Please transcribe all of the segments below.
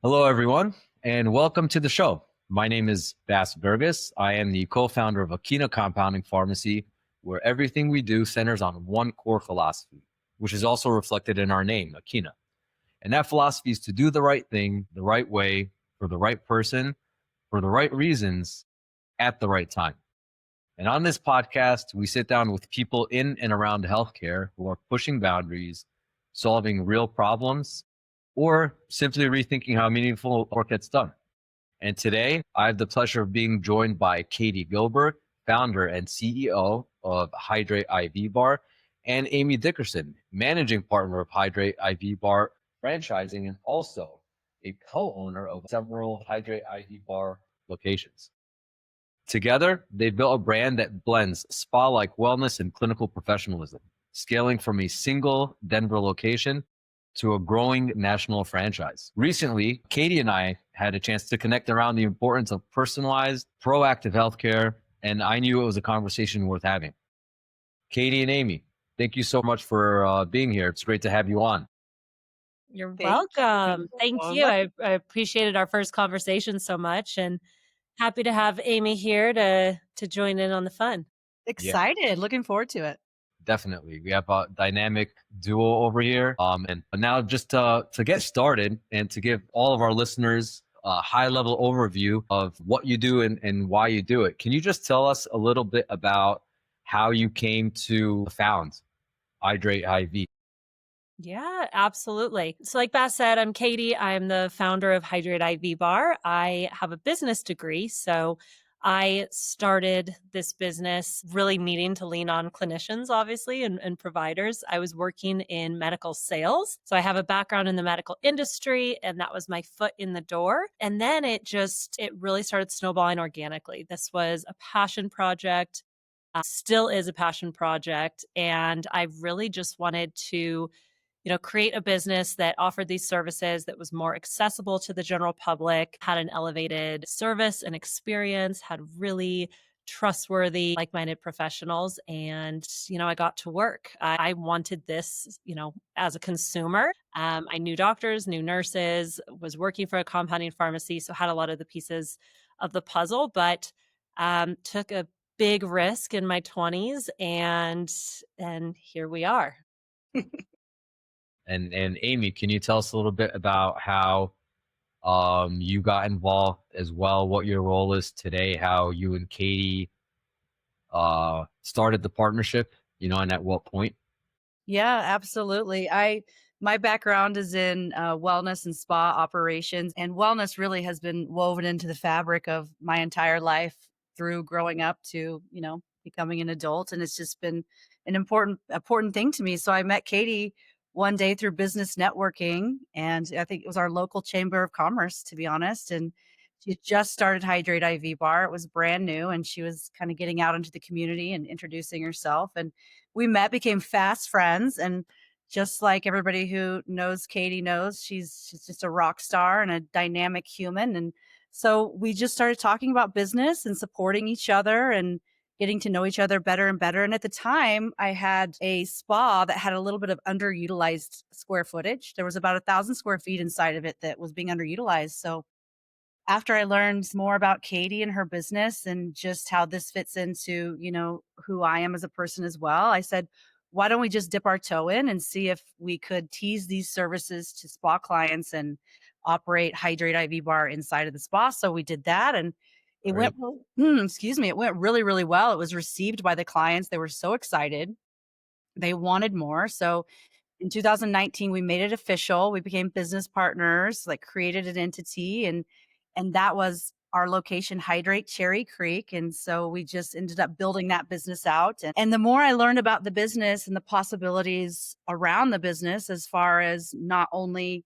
Hello, everyone, and welcome to the show. My name is Bass Girgis. I am the co-founder of Akina Pharmacy, where everything we do centers on one core philosophy, which is also reflected in our name, Akina. And that philosophy is to do the right thing, the right way, for the right person, for the right reasons, at the right time. And on this podcast, we sit down with people in and around healthcare who are pushing boundaries, solving real problems, or simply rethinking how meaningful work gets done. And today, I have the pleasure of being joined by Katie Gillberg, founder and CEO of Hydrate IV Bar, and Amy Dickerson, managing partner of Hydrate IV Bar franchising and also a co-owner of several Hydrate IV Bar locations. Together, they've built a brand that blends spa-like wellness and clinical professionalism, scaling from a single Denver location to a growing national franchise. Recently, Katie and I had a chance to connect around the importance of personalized, proactive healthcare, and I knew it was a conversation worth having. Katie and Amy, thank you so much for being here. It's great to have you on. You're Thank welcome. you Thank so you. much. I appreciated our first conversation so much and happy to have Amy here to join in on the fun. Yeah, Excited. Looking forward to it. definitely. We have a dynamic duo over here. And now just to get started and to give all of our listeners a high level overview of what you do and why you do it. Can you just tell us a little bit about how you came to found Hydrate IV? Yeah, absolutely. So like Bass said, I'm Katie. I'm the founder of Hydrate IV Bar. I have a business degree, so I started this business really needing to lean on clinicians, obviously, and providers. I was working in medical sales. So I have a background in the medical industry, and that was my foot in the door. And then it really started snowballing organically. This was a passion project, still is a passion project. And I really just wanted to create a business that offered these services that was more accessible to the general public, had an elevated service and experience, had really trustworthy, like minded professionals. And, I got to work. I wanted this, as a consumer. I knew doctors, knew nurses, was working for a compounding pharmacy. So had a lot of the pieces of the puzzle, but took a big risk in my 20s and here we are. And Amy, can you tell us a little bit about how you got involved as well, what your role is today, how you and Katie started the partnership, and at what point? Yeah, absolutely. My background is in wellness and spa operations, and wellness really has been woven into the fabric of my entire life through growing up to, becoming an adult, and it's just been an important thing to me. So I met Katie one day through business networking, and I think it was our local chamber of commerce, to be honest, and she just started Hydrate IV Bar. It was brand new, and she was kind of getting out into the community and introducing herself. And we met, became fast friends, and just like everybody who knows Katie knows, she's just a rock star and a dynamic human. And so we just started talking about business and supporting each other and getting to know each other better and better. And at the time, I had a spa that had a little bit of underutilized square footage. There was about 1,000 square feet inside of it that was being underutilized. So after I learned more about Katie and her business and just how this fits into, who I am as a person as well, I said, why don't we just dip our toe in and see if we could tease these services to spa clients and operate Hydrate IV Bar inside of the spa? So we did that, and it Right. went, excuse me, it went really, really well. It was received by the clients. They were so excited. They wanted more. So in 2019, we made it official. We became business partners, like created an entity, and that was our location, Hydrate Cherry Creek. And so we just ended up building that business out. And the more I learned about the business and the possibilities around the business, as far as not only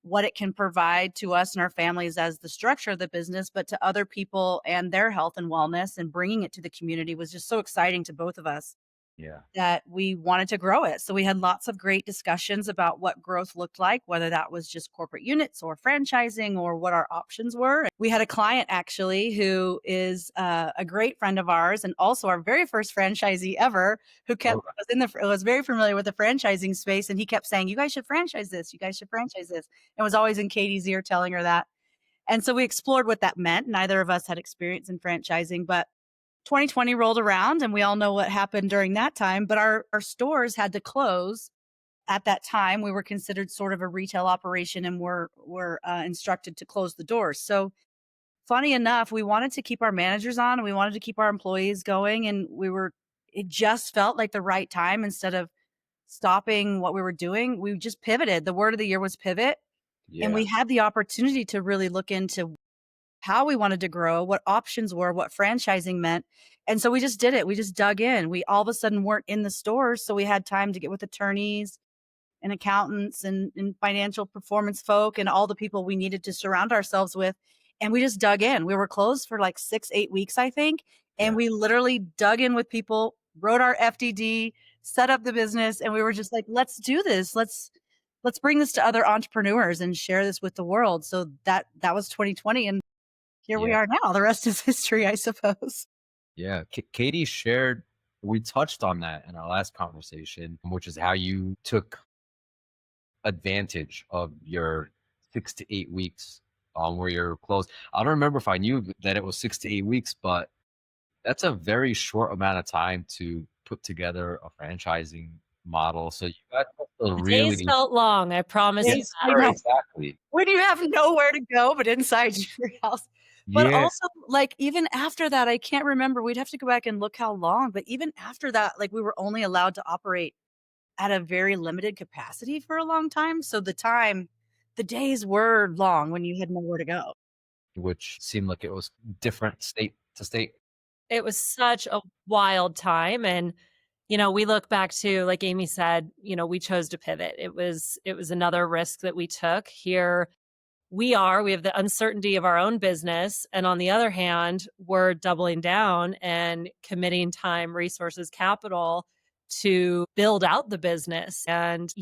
what it can provide to us and our families as the structure of the business, but to other people and their health and wellness, and bringing it to the community was just so exciting to both of us. Yeah. that we wanted to grow it. So we had lots of great discussions about what growth looked like, whether that was just corporate units or franchising or what our options were. We had a client actually who is a great friend of ours and also our very first franchisee ever who kept was very familiar with the franchising space, and he kept saying, "You guys should franchise this. You guys should franchise this." And was always in Katie's ear telling her that. And so we explored what that meant. Neither of us had experience in franchising, but 2020 rolled around and we all know what happened during that time, but our stores had to close at that time. We were considered sort of a retail operation and were instructed to close the doors. So funny enough, we wanted to keep our managers on and we wanted to keep our employees going. And it just felt like the right time. Instead of stopping what we were doing, we just pivoted. The word of the year was pivot. And Yeah. we had the opportunity to really look into how we wanted to grow, what options were, what franchising meant. And so we just did it. We just dug in. We all of a sudden weren't in the stores. So we had time to get with attorneys and accountants and financial performance folk and all the people we needed to surround ourselves with. And we just dug in. We were closed for like 6-8 weeks, I think. And Yeah. we literally dug in with people, wrote our FDD, set up the business. And we were just like, let's do this. Let's bring this to other entrepreneurs and share this with the world. So that was 2020. And here we Yeah. are now. The rest is history, I suppose. Yeah. Katie shared, we touched on that in our last conversation, which is how you took advantage of your 6 to 8 weeks where you're closed. I don't remember if I knew that it was 6 to 8 weeks, but that's a very short amount of time to put together a franchising model. So you guys have to The days really, felt long, I promise you Days, I that. know. exactly. When you have nowhere to go but inside your house. But Yeah. also, like, even after that, I can't remember. We'd have to go back and look how long. But even after that, like, we were only allowed to operate at a very limited capacity for a long time. So the days were long when you had nowhere to go. Which seemed like it was different state to state. It was such a wild time, and, we look back to, like Amy said, we chose to pivot. It was another risk that we took. Here we have the uncertainty of our own business, and on the other hand, we're doubling down and committing time, resources, capital to build out the business and,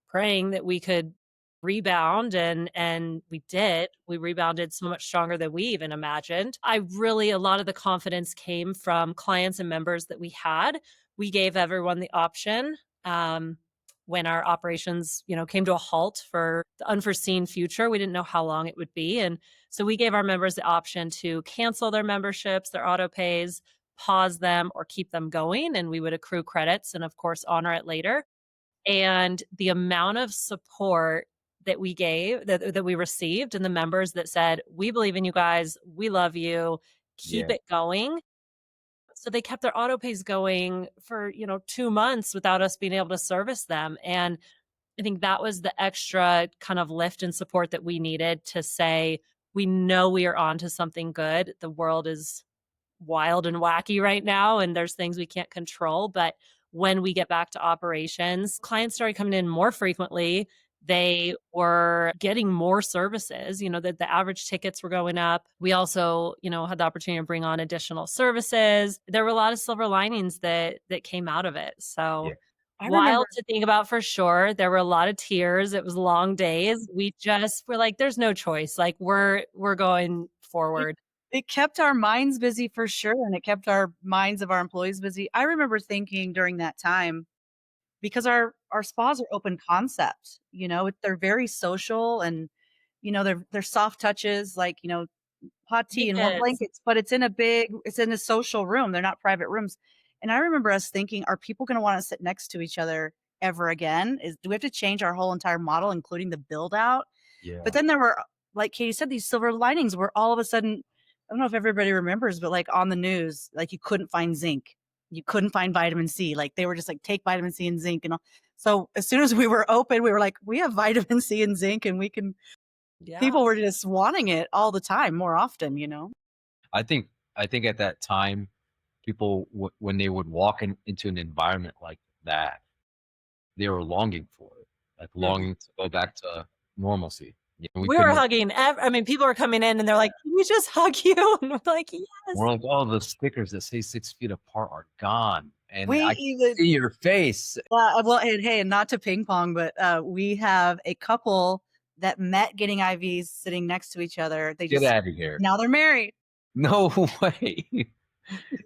praying that we could rebound, and we did. We rebounded so much stronger than we even imagined. A lot of the confidence came from clients and members that we had. We gave everyone the option when our operations, came to a halt for the unforeseen future. We didn't know how long it would be, and so we gave our members the option to cancel their memberships, their auto pays, pause them, or keep them going, and we would accrue credits and of course honor it later. And the amount of support that we gave that we received, and the members that said, "We believe in you guys. We love you. Keep Yeah. it going." So they kept their auto pays going for, 2 months without us being able to service them. And I think that was the extra kind of lift and support that we needed to say, "We know we are on to something good. The world is wild and wacky right now, and there's things we can't control." But when we get back to operations, clients started coming in more frequently. They were getting more services, that the average tickets were going up. We also, had the opportunity to bring on additional services. There were a lot of silver linings that came out of it. Yeah. So I remember wild to think about for sure. There were a lot of tears. It was long days. We just were like, there's no choice. Like we're going it, forward. it kept our minds busy for sure. And it kept our minds of our employees busy. I remember thinking during that time, because our spas are open concept, they're very social and, they're soft touches, like, hot tea and warm Yes. blankets, but it's in a social room. They're not private rooms. And I remember us thinking, are people going to want to sit next to each other ever again? Do we have to change our whole entire model, including the build out? But Yeah. then there were, like Katie said, these silver linings where all of a sudden, I don't know if everybody remembers, but like on the news, like you couldn't find zinc. You couldn't find vitamin C. Like they were just like, take vitamin C and zinc and all. So as soon as we were open, we were like, we have vitamin C and zinc and Yeah. people were just wanting it all the time, more often. I think at that time, people when they would walk into an environment like that, they were longing for it, like Mhm. longing to go back to normalcy. We We were couldn't. hugging people were coming in and they're like, "Can we just hug you?" And we're like, We're "Yes." like, oh, the stickers that say 6 feet apart are gone. and We I can even see your face. well, and hey, and not to ping pong, but we have a couple that met getting IVs sitting next to each other. They Get just out of here. now they're married. No way.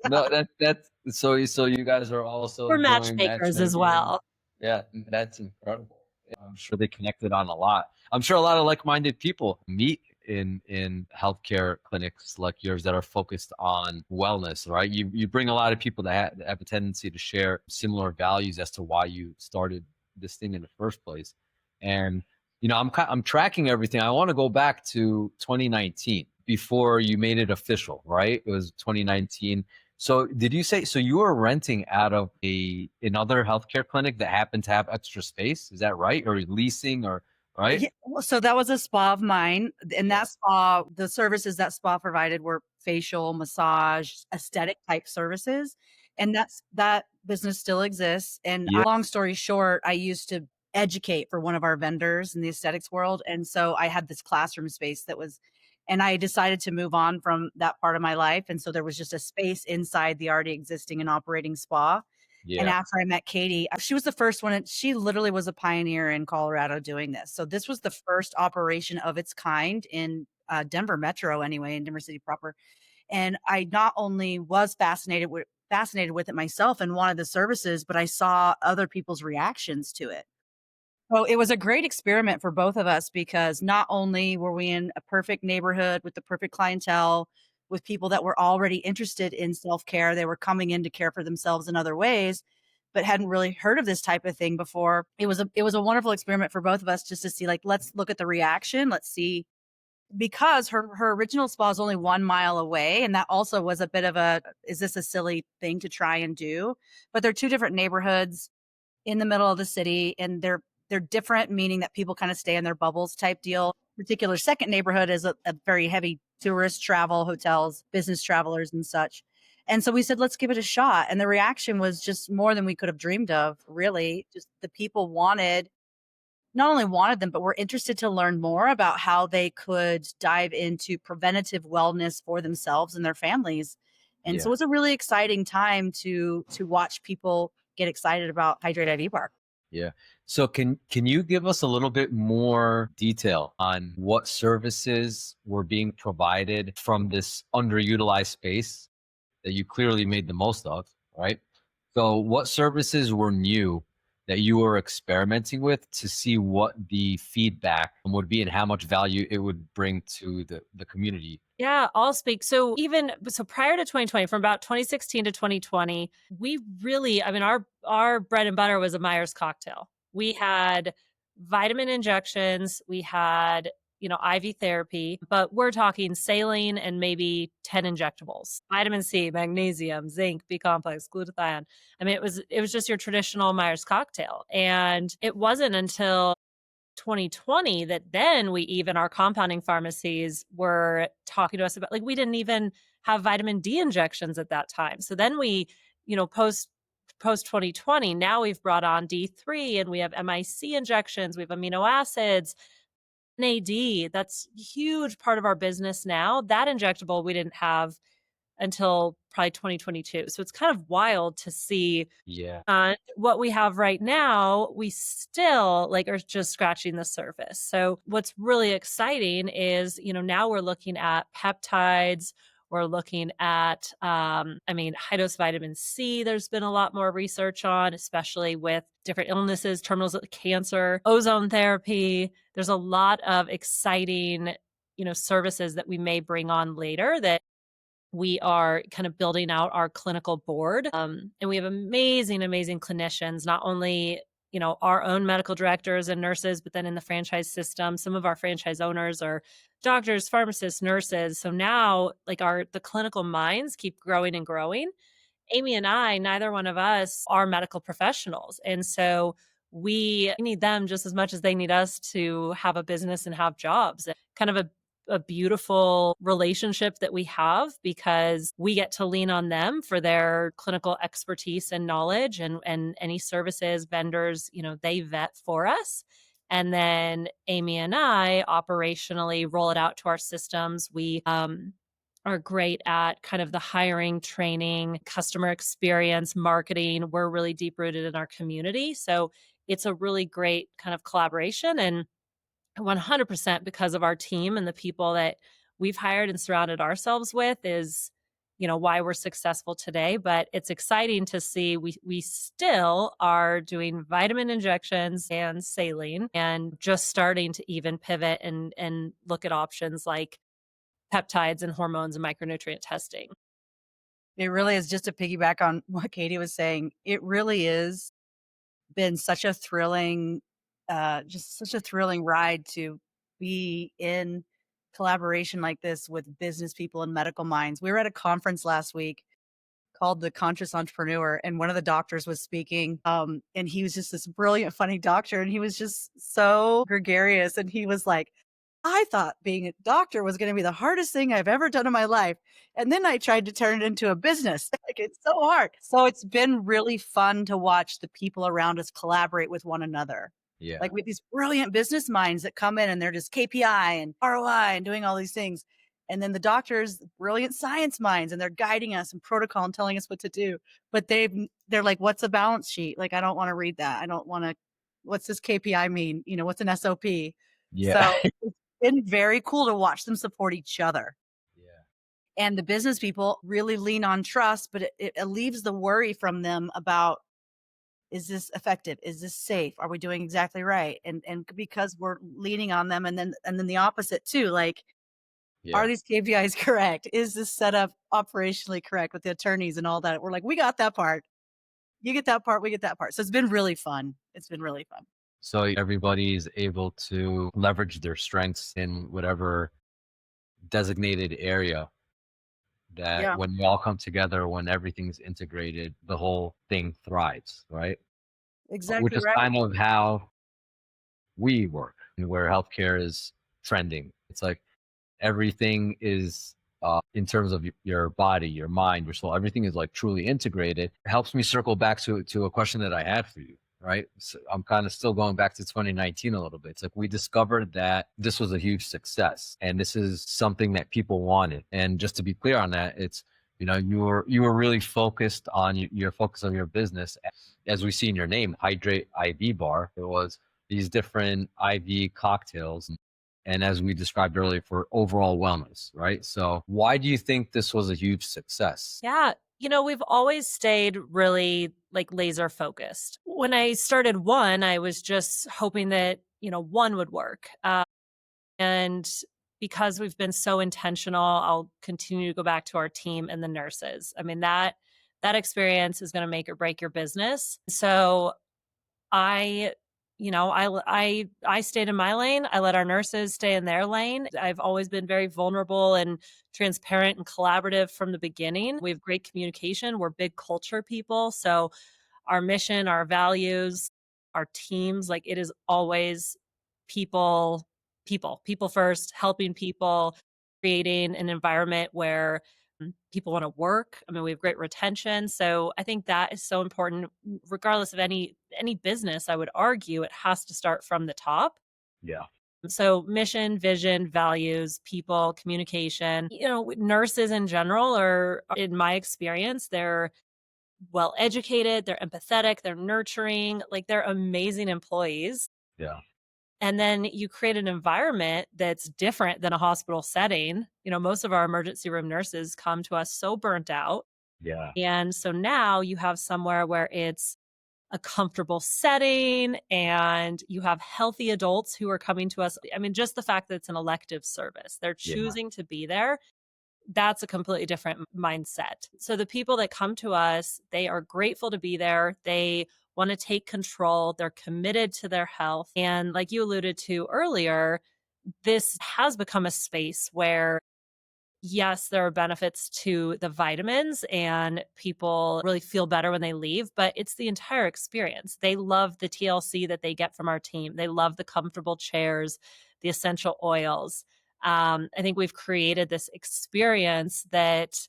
No, that's so you guys are also We're doing matchmakers as matchmaking. well. Yeah, that's incredible. Yeah, I'm sure they connected on a lot. I'm sure a lot of like-minded people meet in healthcare clinics like yours that are focused on wellness, right? You bring a lot of people that have a tendency to share similar values as to why you started this thing in the first place. And I'm tracking everything. I want to go back to 2019 before you made it official, right? It was 2019. So did you say so you were renting out of another healthcare clinic that happened to have extra space? Is that right? Or leasing or right? Yeah, well, so that was a spa of mine. And Yeah. that spa, the services that spa provided were facial, massage, aesthetic type services. And that business still exists. And Yeah. long story short, I used to educate for one of our vendors in the aesthetics world. And so I had this classroom space and I decided to move on from that part of my life. And so there was just a space inside the already existing and operating spa. And Yeah. after I met Katie, she was the first one, and she literally was a pioneer in Colorado doing this. So this was the first operation of its kind in Denver Metro, anyway, in Denver City proper. And I not only was fascinated with it myself and wanted the services, but I saw other people's reactions to it. So it was a great experiment for both of us because not only were we in a perfect neighborhood with the perfect clientele, with people that were already interested in self-care, they were coming in to care for themselves in other ways, but hadn't really heard of this type of thing before. It was a wonderful experiment for both of us just to see, like, let's look at the reaction. Let's see, because her original spa is only 1 mile away, and that also was a bit of a, is this a silly thing to try and do? But they're two different neighborhoods in the middle of the city, and they're different, meaning that people kind of stay in their bubbles type deal. Particular second neighborhood is a very heavy tourist travel, hotels, business travelers and such. And so we said, let's give it a shot. And the reaction was just more than we could have dreamed of, really. Just the people not only wanted them, but were interested to learn more about how they could dive into preventative wellness for themselves and their families. And so it Yeah. was a really exciting time to watch people get excited about Hydrate IV Bar. Yeah. So can you give us a little bit more detail on what services were being provided from this underutilized space that you clearly made the most of, right? So what services were new that you were experimenting with to see what the feedback would be and how much value it would bring to the community? Yeah, I'll speak. So prior to 2020, from about 2016 to 2020, we really, I mean, our bread and butter was a Myers cocktail. We had vitamin injections, we had, IV therapy, but we're talking saline and maybe 10 injectables. Vitamin C, magnesium, zinc, B complex, glutathione. I mean, it was just your traditional Myers cocktail. And it wasn't until 2020 that then our compounding pharmacies were talking to us about, like, we didn't even have vitamin D injections at that time. So then we, post 2020, now we've brought on D3 and we have MIC injections, we have amino acids, NAD. That's a huge part of our business now. That injectable we didn't have until probably 2022. So it's kind of wild to see Yeah. what we have right now. We still are just scratching the surface. So what's really exciting is, now we're looking at peptides. We're looking at, high dose vitamin C. There's been a lot more research on, especially with different illnesses, terminals of cancer, ozone therapy. There's a lot of exciting, services that we may bring on later that we are kind of building out our clinical board. And we have amazing, amazing clinicians, not only, our own medical directors and nurses, but then in the franchise system, some of our franchise owners are doctors, pharmacists, nurses. So now the clinical minds keep growing and growing. Amy and I, neither one of us are medical professionals. And so we need them just as much as they need us to have a business and have jobs. Kind of a beautiful relationship that we have because we get to lean on them for their clinical expertise and knowledge, and any services, vendors, they vet for us. And then Amy and I operationally roll it out to our systems. We are great at kind of the hiring, training, customer experience, marketing. We're really deep rooted in our community. So it's a really great kind of collaboration, and 100% because of our team and the people that we've hired and surrounded ourselves with is, why we're successful today. But it's exciting to see we still are doing vitamin injections and saline, and just starting to even pivot and look at options like peptides and hormones and micronutrient testing. It really is, just to piggyback on what Katie was saying. It really is been such a thrilling, just such a thrilling ride to be in collaboration like this with business people and medical minds. We were at a conference last week called the Conscious Entrepreneur, and one of the doctors was speaking. And he was just this brilliant, funny doctor, and he was just so gregarious. And he was like, I thought being a doctor was going to be the hardest thing I've ever done in my life. And then I tried to turn it into a business. Like, it's so hard. So it's been really fun to watch the people around us collaborate with one another. Yeah. Like with these brilliant business minds that come in and they're just KPI and ROI and doing all these things. And then the doctors, brilliant science minds, and they're guiding us in protocol and telling us what to do. But they're like, what's a balance sheet? Like, I don't want to read that. I don't want to, what's this KPI mean? What's an SOP? Yeah. So it's been very cool to watch them support each other. Yeah. And the business people really lean on trust, but it leaves the worry from them about, is this effective? Is this safe? Are we doing exactly right? And because we're leaning on them, and then the opposite too, like, are Yeah. these KPIs correct? Is this set up operationally correct with the attorneys and all that? We're like, we got that part. You get that part, we get that part. So it's been really fun. It's been really fun. So everybody's able to leverage their strengths in whatever designated area, that Yeah, when we all come together, when everything's integrated, the whole thing thrives, right? Which exactly is right. kind of how we work, and where healthcare is trending. It's like everything is in terms of your body, your mind, your soul, everything is like truly integrated. It helps me circle back to a question that I had for you, right? So I'm kind of still going back to 2019 a little bit. It's like we discovered that this was a huge success and this is something that people wanted. And just to be clear on that, it's, you were really focused on your focus on your business, as we see in your name, Hydrate IV Bar. It was these different IV cocktails, and as we described earlier, for overall wellness, right? So why do you think this was a huge success? Yeah. We've always stayed really like laser focused. When I started one, I was just hoping that, one would work. And because we've been so intentional, I'll continue to go back to our team and the nurses. I mean, that experience is going to make or break your business. So I, I stayed in my lane. I let our nurses stay in their lane. I've always been very vulnerable and transparent and collaborative from the beginning. We have great communication. We're big culture people. So our mission, our values, our teams, like it is always people, people first, helping people, creating an environment where people want to work. I mean, we have great retention. So I think that is so important regardless of any business. I would argue it has to start from the top. Yeah. So mission, vision, values, people, communication. Nurses in general are, in my experience, they're well educated, they're empathetic, they're nurturing, like they're amazing employees. Yeah. And then you create an environment that's different than a hospital setting. Most of our emergency room nurses come to us so burnt out. Yeah. And so now you have somewhere where it's a comfortable setting and you have healthy adults who are coming to us. I mean, just the fact that it's an elective service, they're Yeah. choosing to be there. That's a completely different mindset. So the people that come to us, they are grateful to be there. They want to take control. They're committed to their health. And like you alluded to earlier, this has become a space where yes, there are benefits to the vitamins and people really feel better when they leave, but it's the entire experience. They love the TLC that they get from our team. They love the comfortable chairs, the essential oils. I think we've created this experience that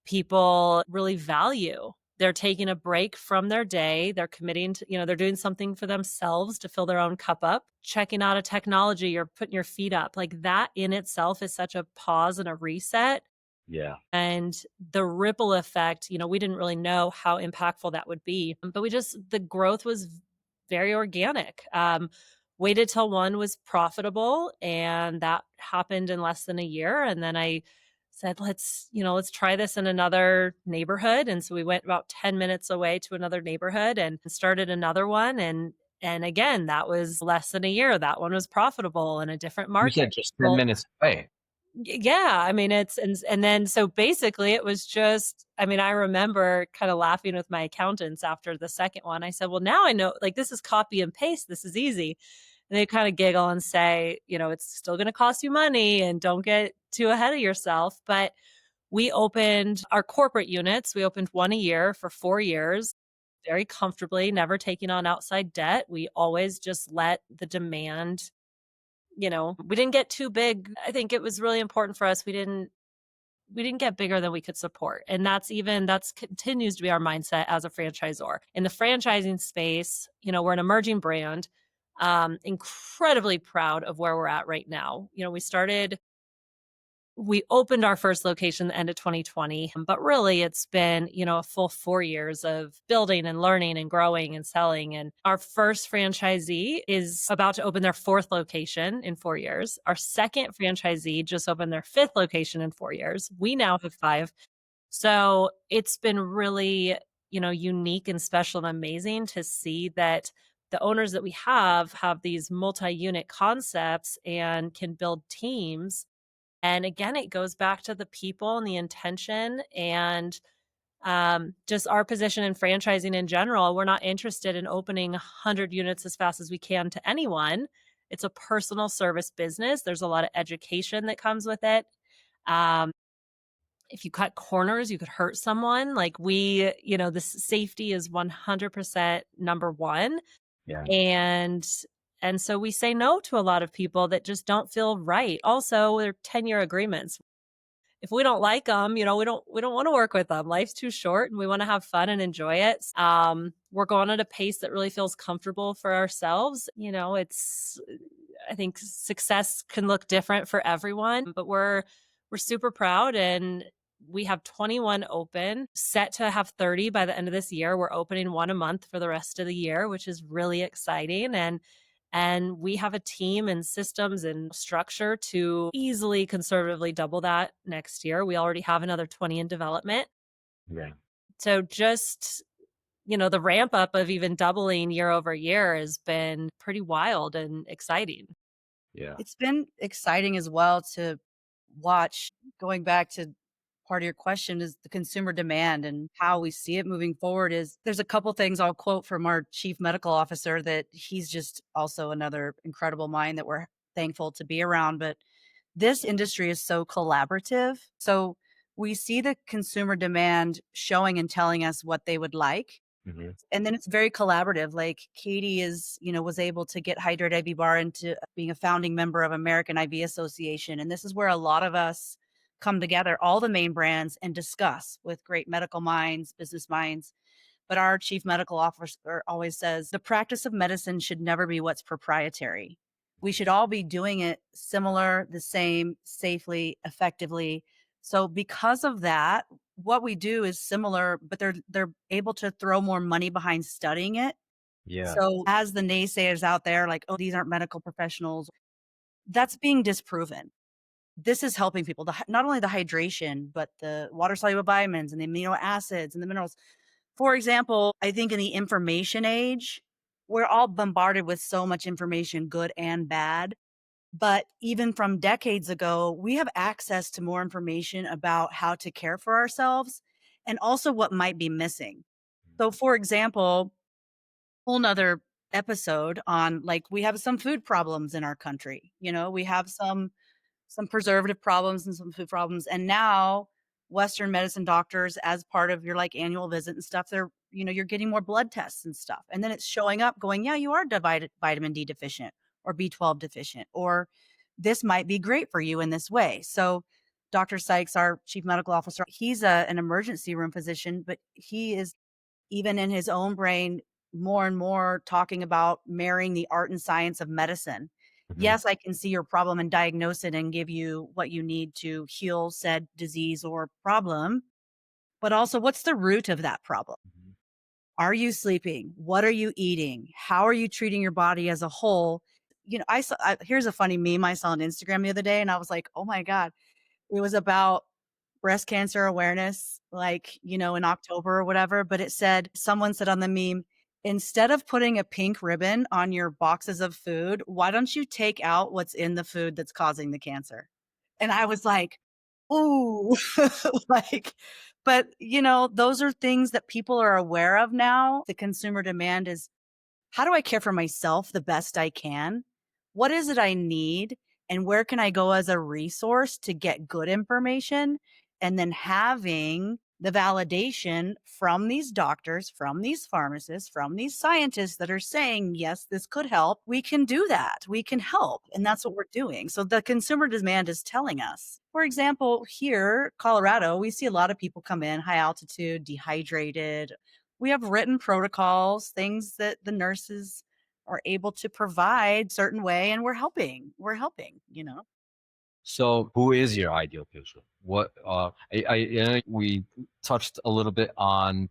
people really value. They're taking a break from their day. They're committing to, they're doing something for themselves to fill their own cup up, checking out a technology or putting your feet up. Like that in itself is such a pause and a reset. Yeah. And the ripple effect, we didn't really know how impactful that would be, but the growth was very organic. Waited till one was profitable, and that happened in less than a year. And then I said, let's try this in another neighborhood. And so we went about 10 minutes away to another neighborhood and started another one. And again, that was less than a year. That one was profitable in a different You market. said just 10 Well, minutes away. yeah, I mean, and then so basically it was just, I mean, I remember kind of laughing with my accountants after the second one. I said, "Well, now I know, like, this is copy and paste. This is easy." And they kind of giggle and say, "It's still going to cost you money and don't get too ahead of yourself." But we opened our corporate units. We opened one a year for 4 years, very comfortably, never taking on outside debt. We always just let the demand, we didn't get too big. I think it was really important for us. We didn't get bigger than we could support. And that's continues to be our mindset as a franchisor. In the franchising space, we're an emerging brand. Incredibly proud of where we're at right now. We opened our first location the end of 2020, but really it's been, a full 4 years of building and learning and growing and selling. And our first franchisee is about to open their fourth location in 4 years. Our second franchisee just opened their fifth location in 4 years. We now have five. So it's been really, unique and special and amazing to see that the owners that we have these multi-unit concepts and can build teams. And again, it goes back to the people and the intention and just our position in franchising in general. We're not interested in opening 100 units as fast as we can to anyone. It's a personal service business. There's a lot of education that comes with it. Um, if you cut corners, you could hurt someone. Like this safety is 100% number one. Yeah. And and so we say no to a lot of people that just don't feel right. Also, they're 10-year agreements. If we don't like them, we don't want to work with them. Life's too short and we want to have fun and enjoy it. We're going at a pace that really feels comfortable for ourselves. It's I think success can look different for everyone, but we're super proud, and we have 21 open, set to have 30 by the end of this year. We're opening one a month for the rest of the year, which is really exciting. And we have a team and systems and structure to easily conservatively double that next year. We already have another 20 in development. Yeah. So just, the ramp up of even doubling year over year has been pretty wild and exciting. Yeah. It's been exciting as well to watch. Going back to part of your question is the consumer demand and how we see it moving forward. Is there's a couple things I'll quote from our chief medical officer that he's just also another incredible mind that we're thankful to be around. But this industry is so collaborative. So we see the consumer demand showing and telling us what they would like. Hmm. And then it's very collaborative. Like Katie was able to get Hydrate IV Bar into being a founding member of American IV Association. And this is where a lot of us come together, all the main brands, and discuss with great medical minds, business minds. But our chief medical officer always says the practice of medicine should never be what's proprietary. We should all be doing it similar, the same, safely, effectively. So because of that, what we do is similar, but they're able to throw more money behind studying it. Yeah. So as the naysayers out there, like, oh, these aren't medical professionals, that's being disproven. This is helping people, not only the hydration, but the water soluble vitamins and the amino acids and the minerals. For example, I think in the information age, we're all bombarded with so much information, good and bad. But even from decades ago, we have access to more information about how to care for ourselves and also what might be missing. So, for example, whole nother episode on, like, we have some food problems in our country. We have some preservative problems and some food problems. And now Western medicine doctors, as part of your like annual visit and stuff, you're getting more blood tests and stuff. And then it's showing up going, yeah, you are divided vitamin D deficient or B12 deficient, or this might be great for you in this way. So Dr. Sykes, our chief medical officer, he's an emergency room physician, but he is even in his own brain more and more talking about marrying the art and science of medicine. Mhm. Yes, I can see your problem and diagnose it and give you what you need to heal said disease or problem. But also, what's the root of that problem? Mhm. Are you sleeping? What are you eating? How are you treating your body as a whole? Here's a funny meme I saw on Instagram the other day, and I was like, oh my God, it was about breast cancer awareness, like, in October or whatever. But someone said on the meme, instead of putting a pink ribbon on your boxes of food, why don't you take out what's in the food that's causing the cancer? And I was like, ooh, like, but those are things that people are aware of now. The consumer demand is, how do I care for myself the best I can? What is it I need? And where can I go as a resource to get good information? And then having the validation from these doctors, from these pharmacists, from these scientists that are saying, yes, this could help. We can do that. We can help. And that's what we're doing. So the consumer demand is telling us. For example, here, Colorado, we see a lot of people come in high altitude, dehydrated. We have written protocols, things that the nurses are able to provide certain way, and we're helping. So, who is your ideal patient? What we touched a little bit on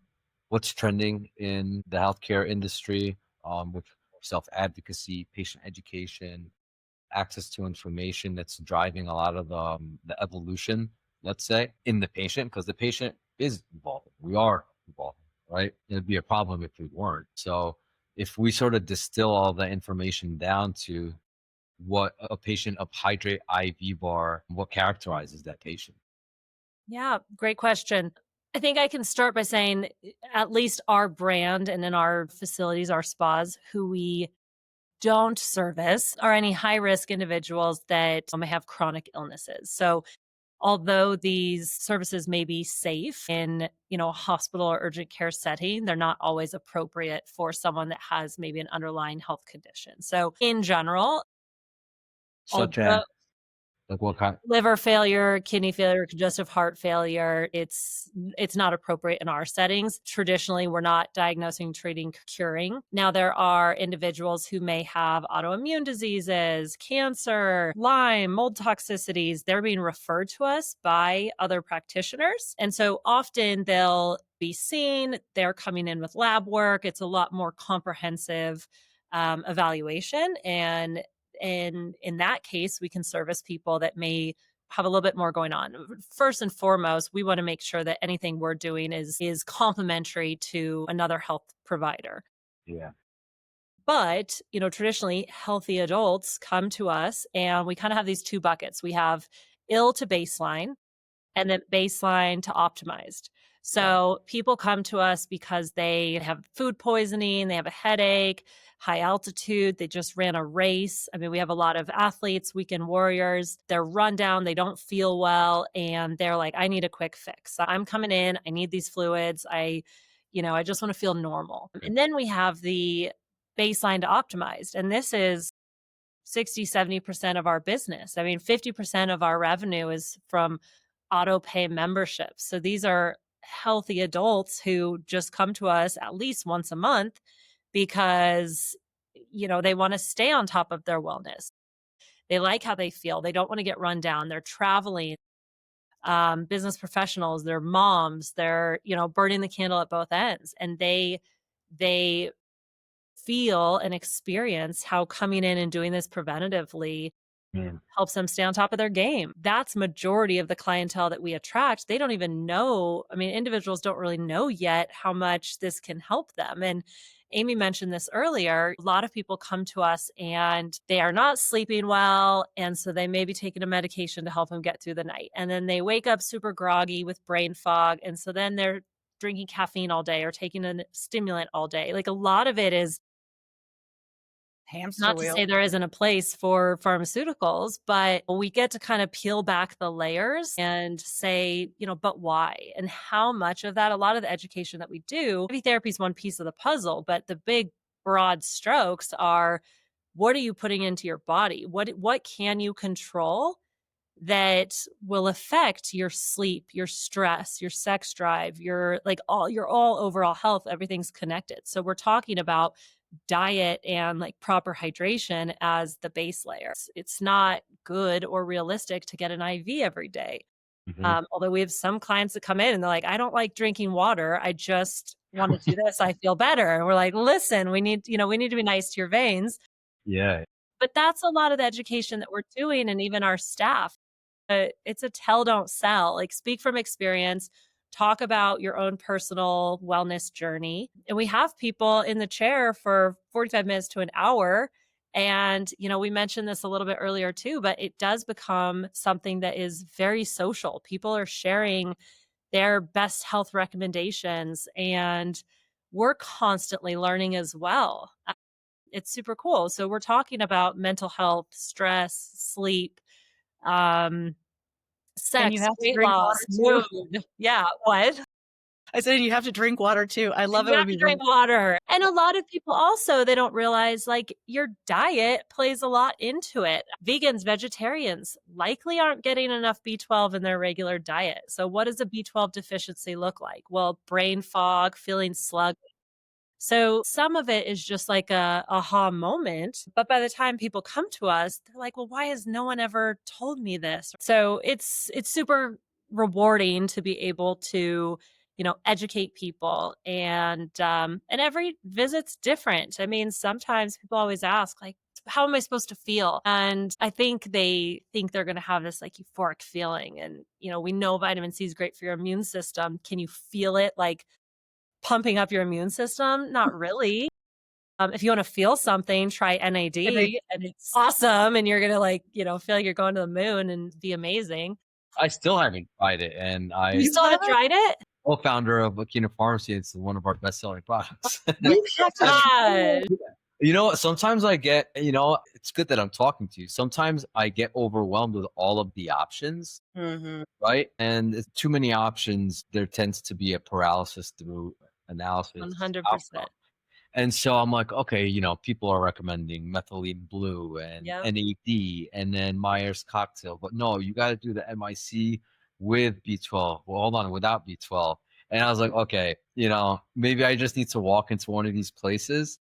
what's trending in the healthcare industry, with self-advocacy, patient education, access to information that's driving a lot of the evolution, let's say, in the patient, because the patient is evolving. We are evolving, right? It'd be a problem if we weren't. So, if we sort of distill all the information down to what a patient of Hydrate IV bar, what characterizes that patient? Yeah, great question. I think I can start by saying at least our brand and in our facilities, our spas, who we don't service are any high risk individuals that may have chronic illnesses. So although these services may be safe in, a hospital or urgent care setting, they're not always appropriate for someone that has maybe an underlying health condition. So in general, Such although as, like, what kind? liver failure, kidney failure, congestive heart failure, it's not appropriate in our settings. Traditionally, we're not diagnosing, treating, curing. Now there are individuals who may have autoimmune diseases, cancer, Lyme, mold toxicities. They're being referred to us by other practitioners. And so often they'll be seen, they're coming in with lab work. It's a lot more comprehensive evaluation, and in that case, we can service people that may have a little bit more going on. First and foremost, we want to make sure that anything we're doing is complementary to another health provider. Yeah. But, traditionally healthy adults come to us and we kind of have these two buckets. We have ill to baseline and then baseline to optimized. So people come to us because they have food poisoning, they have a headache, high altitude, they just ran a race. I mean, we have a lot of athletes, weekend warriors, they're run down, they don't feel well, and they're like, I need a quick fix. I'm coming in, I need these fluids. I just want to feel normal. And then we have the baseline to optimized. And this is 60-70% of our business. I mean, 50% of our revenue is from auto pay memberships. So these are healthy adults who just come to us at least once a month because they want to stay on top of their wellness. They like how they feel. They don't want to get run down. They're traveling, business professionals, they're moms, they're, burning the candle at both ends. And they feel and experience how coming in and doing this preventatively Mm. helps them stay on top of their game. That's majority of the clientele that we attract. They don't even know. I mean, individuals don't really know yet how much this can help them. And Amy mentioned this earlier. A lot of people come to us and they are not sleeping well. And so they may be taking a medication to help them get through the night. And then they wake up super groggy with brain fog. And so then they're drinking caffeine all day or taking a stimulant all day. Like a lot of it is Hamster not to wheel. say there isn't a place for pharmaceuticals, but we get to kind of peel back the layers and say, but why? And how much of that, a lot of the education that we do, maybe therapy is one piece of the puzzle, but the big broad strokes are, what are you putting into your body? What can you control that will affect your sleep, your stress, your sex drive, your all overall health? Everything's connected. So we're talking about diet and like proper hydration as the base layer. It's not good or realistic to get an IV every day. Mhm. Although we have some clients that come in and they're like, I don't like drinking water. I just want to do this. I feel better. And we're like, listen, we need to be nice to your veins. Yeah. But that's a lot of the education that we're doing, and even our staff. It's a tell, don't sell. Like, speak from experience, talk about your own personal wellness journey. And we have people in the chair for 45 minutes to an hour. And, we mentioned this a little bit earlier too, but it does become something that is very social. People are sharing their best health recommendations, and we're constantly learning as well. It's super cool. So we're talking about mental health, stress, sleep, um, And you sex, have to weight drink water loss, too. mood. Yeah, what? I said, you have to drink water too. I love You it have when to people. drink water. And a lot of people also, they don't realize like your diet plays a lot into it. Vegans, vegetarians likely aren't getting enough B12 in their regular diet. So what does a B12 deficiency look like? Well, brain fog, feeling sluggish. So some of it is just like a aha moment, but by the time people come to us, they're like, "Well, why has no one ever told me this?" So it's super rewarding to be able to, educate people, and every visit's different. I mean, sometimes people always ask like, how am I supposed to feel? And I think they think they're going to have this like euphoric feeling. And, we know vitamin C is great for your immune system. Can you feel it like pumping up your immune system? Not really. If you wanna feel something, try And they, NAD, and it's awesome, and you're gonna, like, feel like you're going to the moon and be amazing. I still haven't tried it, and You I you still haven't haven't? tried it? co-founder of Akina Pharmacy. It's one of our best-selling products. Oh You my have to try gosh. it. You know what? Sometimes I get, it's good that I'm talking to you. Sometimes I get overwhelmed with all of the options, Mhm. right? And it's too many options. There tends to be a paralysis through analysis outcome. 100%. And so I'm like, okay, people are recommending methylene blue and Yep. NAD and then Myers cocktail, but no, you got to do the MIC with B12. Well, hold on, without B12. And I was like, okay, maybe I just need to walk into one of these places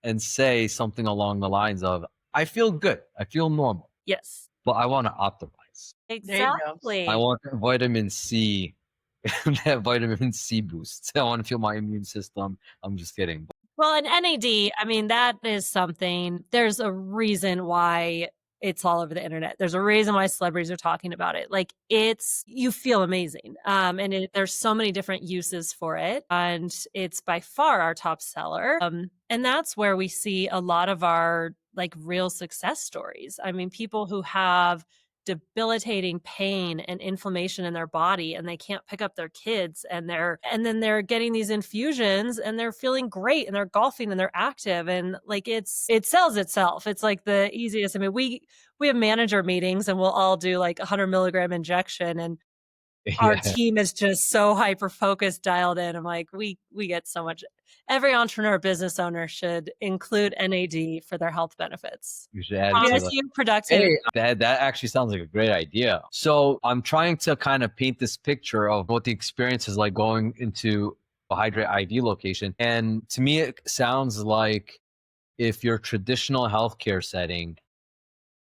and say something along the lines of, I feel good. I feel normal, Yes. but I want to optimize. There you go. I Exactly. want that vitamin C, that vitamin C boost. I want to feel my immune system. I'm just kidding. Well, and NAD, I mean, that is something there's a reason why it's all over the internet. There's a reason why celebrities are talking about it. Like, you feel amazing. There's so many different uses for it, and it's by far our top seller. And that's where we see a lot of our like real success stories. I mean, people who have debilitating pain and inflammation in their body, and they can't pick up their kids, and then they're getting these infusions and they're feeling great, and they're golfing and they're active, and like it sells itself. It's like the easiest. I mean, we have manager meetings and we'll all do like 100 milligram injection, and our Yeah, team is just so hyper focused, dialed in. I'm like, we get so much. Every entrepreneur, business owner should include NAD for their health benefits. you should add it to Promise the. you productivity. Hey, that actually sounds like a great idea. So I'm trying to kind of paint this picture of what the experience is like going into a Hydrate IV location. And to me, it sounds like if your traditional healthcare setting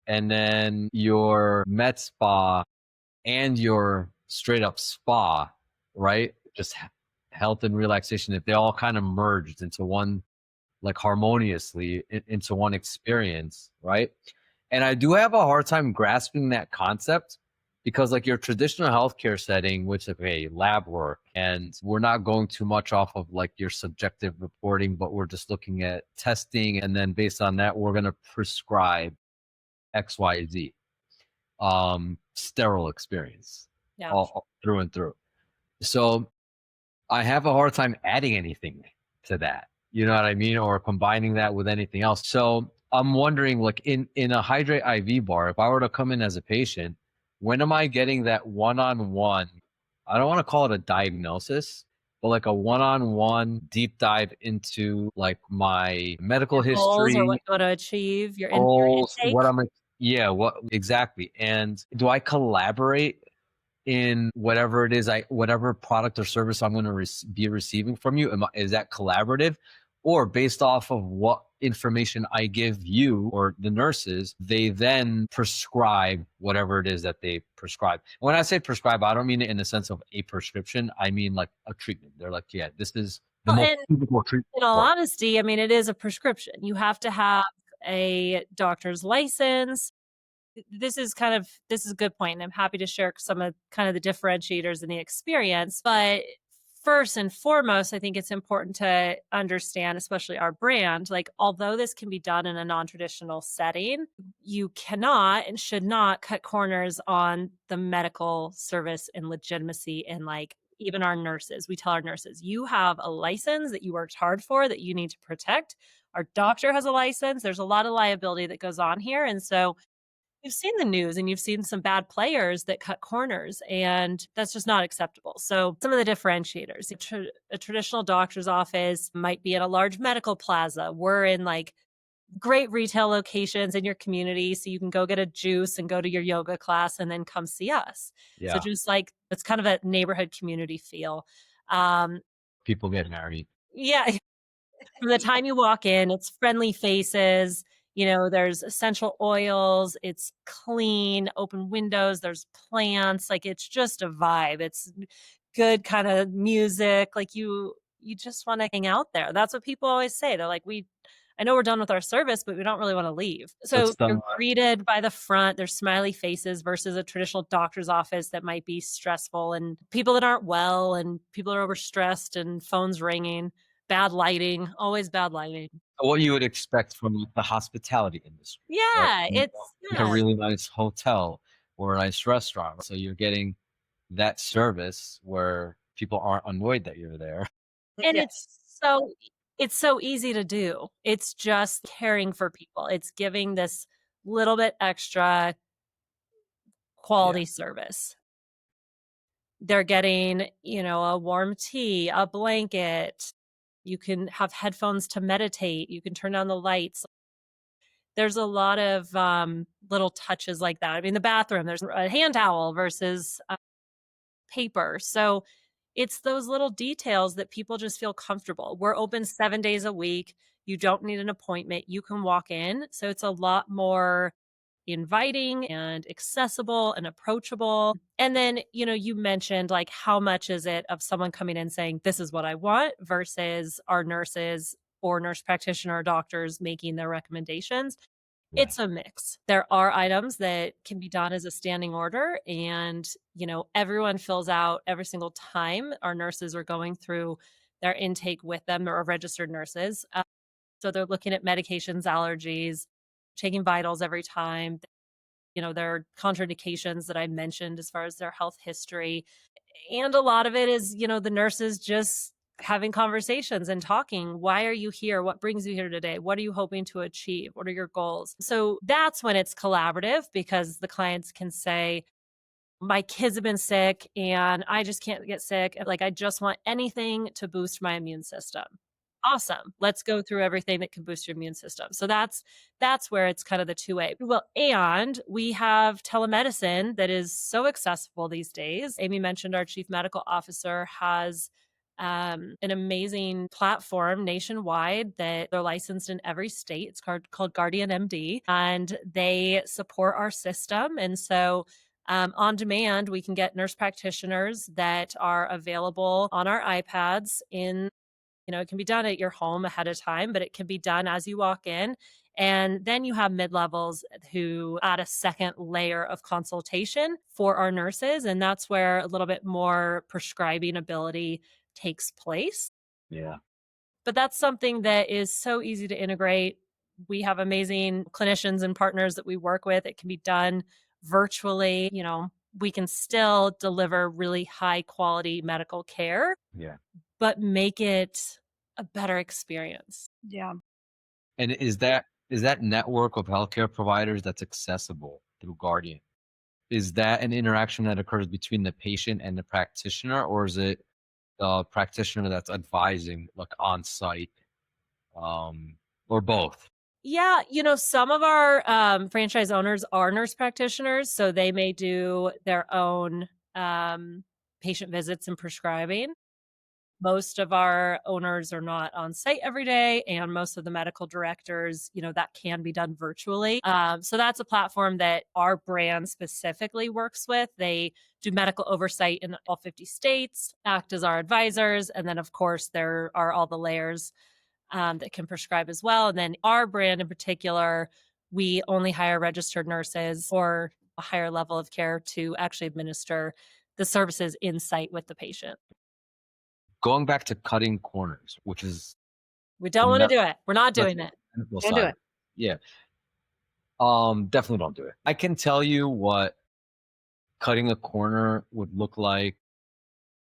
and then your med spa and your straight up spa, right? Just health and relaxation, if they all kind of merged into one, like harmoniously into one experience, right? And I do have a hard time grasping that concept because, like, your traditional healthcare setting, which is okay, lab work, and we're not going too much off of like your subjective reporting, but we're just looking at testing, and then based on that, we're going to prescribe X, Y, Z. Sterile experience, Yeah. all through and through. So I have a hard time adding anything to that. You know what I mean? Or combining that with anything else. So I'm wondering, like in a Hydrate IV bar, if I were to come in as a patient, when am I getting that one-on-one? I don't want to call it a diagnosis, but like a one-on-one deep dive into like my medical Your goals or what history, you want to achieve, your goals, intake. yeah, what exactly. And do I collaborate in whatever it is whatever product or service I'm going to be receiving from you? Is that collaborative, or based off of what information I give you or the nurses, they then prescribe whatever it is that they prescribe. When I say prescribe, I don't mean it in the sense of a prescription. I mean like a treatment. They're like, yeah, this is the Well, most and suitable treatment in all for you. honesty, I mean, it is a prescription. You have to have a doctor's license. This is a good point, and I'm happy to share some of kind of the differentiators in the experience. But first and foremost, I think it's important to understand, especially our brand, like although this can be done in a non-traditional setting, you cannot and should not cut corners on the medical service and legitimacy and like even our nurses. We tell our nurses, you have a license that you worked hard for that you need to protect. Our doctor has a license. There's a lot of liability that goes on here. And so you've seen the news and you've seen some bad players that cut corners, and that's just not acceptable. So, some of the differentiators a traditional doctor's office might be in a large medical plaza. We're in like great retail locations in your community. So, you can go get a juice and go to your yoga class and then come see us. So, Yeah. just like it's kind of a neighborhood community feel. Um, People get married. yeah, from the time you walk in, it's friendly faces, there's essential oils, it's clean, open windows, there's plants, like it's just a vibe. It's good kind of music, like you just wanna hang out there. That's what people always say. They're like, I know we're done with our service, but we don't really wanna leave." So, It's you're the greeted by the front, there's smiley faces versus a traditional doctor's office that might be stressful and people that aren't well and people are overstressed and phones ringing. Bad lighting, always bad lighting. what you would expect from the hospitality industry, right? Yeah, You go it's like a yeah. really nice hotel or a nice restaurant. So you're getting that service where people aren't annoyed that you're there. And Yes. it's so easy to do. It's just caring for people. It's giving this little bit extra Yeah. quality service. They're getting, a warm tea, a blanket. You can have headphones to meditate. You can turn down the lights. There's a lot of, little touches like that. I mean, the bathroom, there's a hand towel versus paper. So it's those little details that people just feel comfortable. We're open 7 days a week. You don't need an appointment. You can walk in. So it's a lot more inviting and accessible and approachable. And then, you mentioned like how much is it of someone coming in saying, this is what I want versus our nurses or nurse practitioner or doctors making their recommendations. Yeah. It's a mix. There are items that can be done as a standing order and, everyone fills out every single time our nurses are going through their intake with them or registered nurses. So they're looking at medications, allergies, taking vitals every time. There are contraindications that I mentioned as far as their health history. And a lot of it is, the nurses just having conversations and talking. Why are you here? What brings you here today? What are you hoping to achieve? What are your goals? So that's when it's collaborative because the clients can say, my kids have been sick and I just can't get sick. Like, I just want anything to boost my immune system. Awesome. Let's go through everything that can boost your immune system. So that's where it's kind of the two-way. Well, and we have telemedicine that is so accessible these days. Amy mentioned our chief medical officer has an amazing platform nationwide that they're licensed in every state. It's called Guardian MD, and they support our system. And so on demand, we can get nurse practitioners that are available on our iPads it can be done at your home ahead of time, but it can be done as you walk in. And then you have mid levels who add a second layer of consultation for our nurses. And that's where a little bit more prescribing ability takes place. Yeah. But that's something that is so easy to integrate. We have amazing clinicians and partners that we work with. It can be done virtually. We can still deliver really high quality medical care, Yeah. but make it a better experience. Yeah. And is that network of healthcare providers that's accessible through Guardian? Is that an interaction that occurs between the patient and the practitioner, or is it the practitioner that's advising, like on site, or both? Yeah, some of our franchise owners are nurse practitioners, so they may do their own patient visits and prescribing. Most of our owners are not on site every day, and most of the medical directors, that can be done virtually. So that's a platform that our brand specifically works with. They do medical oversight in all 50 states, act as our advisors. And then, of course, there are all the layers that can prescribe as well. And then our brand in particular, we only hire registered nurses or a higher level of care to actually administer the services in site with the patient. Going back to cutting corners, which is We the don't want to do it. We're not doing it. medical Don't do side. it. Yeah. Definitely don't do it. I can tell you what cutting a corner would look like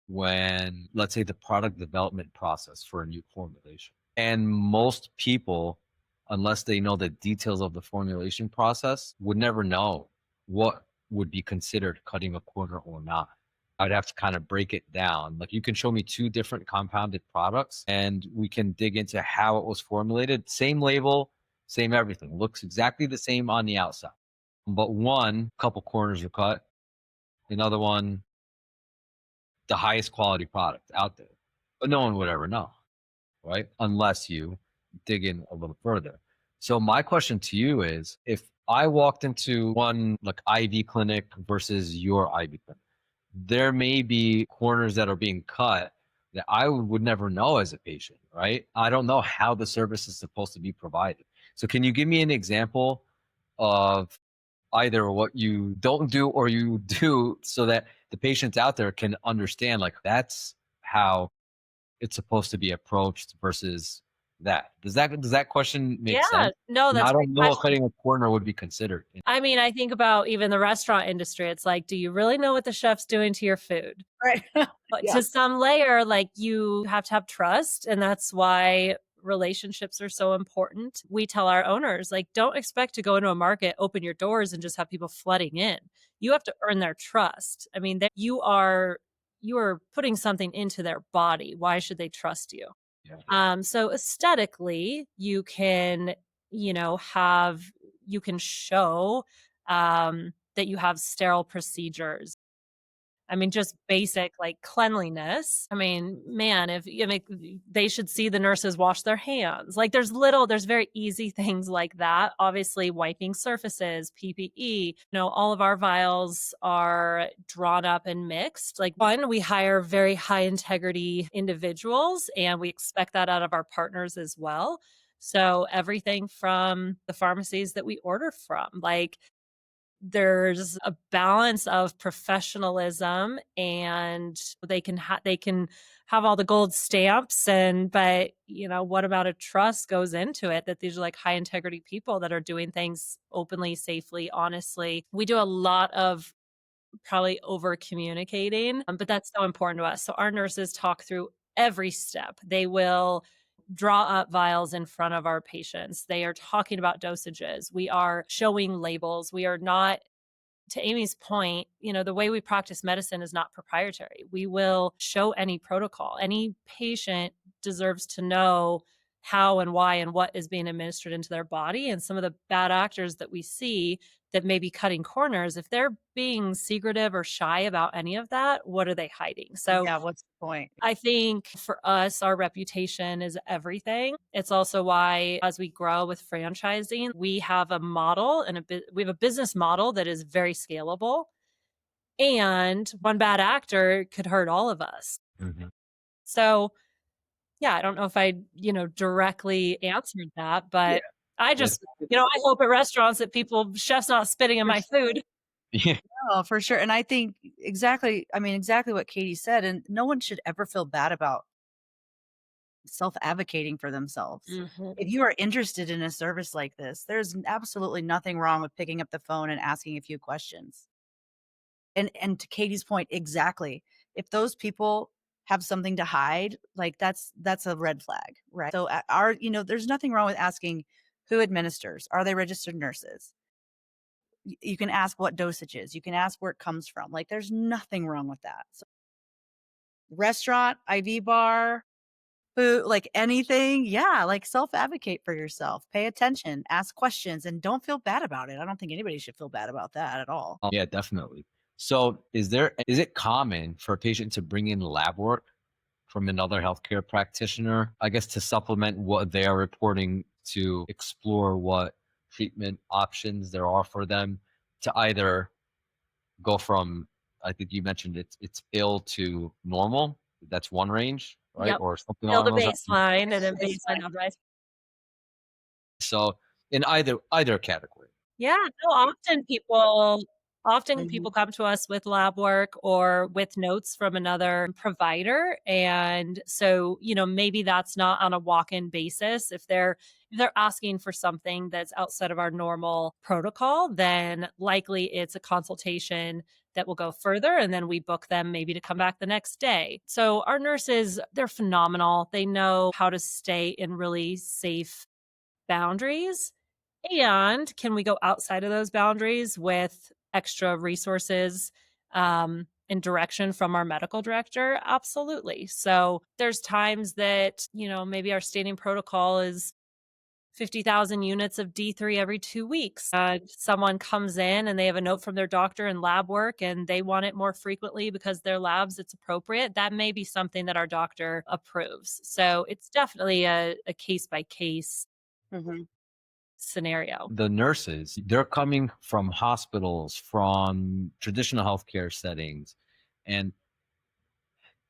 when, let's say, the product development process for a new formulation. And most people, unless they know the details of the formulation process, would never know what would be considered cutting a corner or not. I'd have to kind of break it down. Like, you can show me two different compounded products and we can dig into how it was formulated. Same label, same everything. Looks exactly the same on the outside. But one, couple corners are cut. Another one, the highest quality product out there. But no one would ever know, right? Unless you dig in a little further. So my question to you is, if I walked into one like IV clinic versus your IV clinic, there may be corners that are being cut that I would never know as a patient, right? I don't know how the service is supposed to be provided. So can you give me an example of either what you don't do or you do so that the patients out there can understand, like, that's how it's supposed to be approached versus that? Does that question make Yeah, sense? no, And I that's a great don't know what question. cutting a corner would be considered. I mean, I think about even the restaurant industry. It's like, do you really know what the chef's doing to your food? Right. But Yeah. to some layer, like, you have to have trust. And that's why relationships are so important. We tell our owners, like, don't expect to go into a market, open your doors, and just have people flooding in. You have to earn their trust. I mean, you are putting something into their body. Why should they trust you? Yeah. So aesthetically, you can show that you have sterile procedures. I mean, just basic like cleanliness. I mean, man, if you make, they should see the nurses wash their hands. Like, there's very easy things like that. Obviously, wiping surfaces, PPE. All of our vials are drawn up and mixed. Like, one, we hire very high integrity individuals, and we expect that out of our partners as well. So everything from the pharmacies that we order from, like, there's a balance of professionalism, and they can have all the gold stamps, but what amount of trust goes into it, that these are like high integrity people that are doing things openly, safely, honestly. We do a lot of probably over communicating, but that's so important to us. So our nurses talk through every step. They will draw up vials in front of our patients. They are talking about dosages. We are showing labels. We are not, to Amy's point, the way we practice medicine is not proprietary. We will show any protocol. Any patient deserves to know how and why and what is being administered into their body. And some of the bad actors that we see that may be cutting corners, if they're being secretive or shy about any of that, what are they hiding? So Yeah. What's the point? I think for us, our reputation is everything. It's also why, as we grow with franchising, we have a model and we have a business model that is very scalable. And one bad actor could hurt all of us. Mhm. So, yeah, I don't know if I directly answered that, Yeah. but I That's, just, I hope at restaurants that chefs not spitting in For my food. yeah. sure. For sure. And I think exactly what Katie said. And no one should ever feel bad about self-advocating for themselves. Mhm. If you are interested in a service like this, there's absolutely nothing wrong with picking up the phone and asking a few questions. And to Katie's point, exactly. If those people have something to hide, like that's a red flag, right? So there's nothing wrong with asking who administers. Are they registered nurses? You can ask what dosages. You can ask where it comes from. Like, there's nothing wrong with that. So, restaurant, IV bar, food, like anything, yeah, like self-advocate for yourself. Pay attention, ask questions, and don't feel bad about it. I don't think anybody should feel bad about that at all. Yeah, definitely. So is it common for a patient to bring in lab work from another healthcare practitioner, I guess, to supplement what they are reporting, to explore what treatment options there are for them, to either go from, I think you mentioned it's ill to normal. That's one range, right? Yep. Or something Build along a those lines. baseline and then baseline on rise. So in either category. Yeah, no, often Mhm. people come to us with lab work or with notes from another provider. And so, maybe that's not on a walk-in basis. If they're asking for something that's outside of our normal protocol, then likely it's a consultation that will go further, and then we book them maybe to come back the next day. So our nurses, they're phenomenal. They know how to stay in really safe boundaries. And can we go outside of those boundaries with extra resources and direction from our medical director? Absolutely. So there's times that, maybe our standing protocol is 50,000 units of D3 every 2 weeks. Someone comes in and they have a note from their doctor and lab work and they want it more frequently because their labs, it's appropriate. That may be something that our doctor approves. So it's definitely a case by case Mhm. scenario. The nurses, they're coming from hospitals, from traditional healthcare settings. And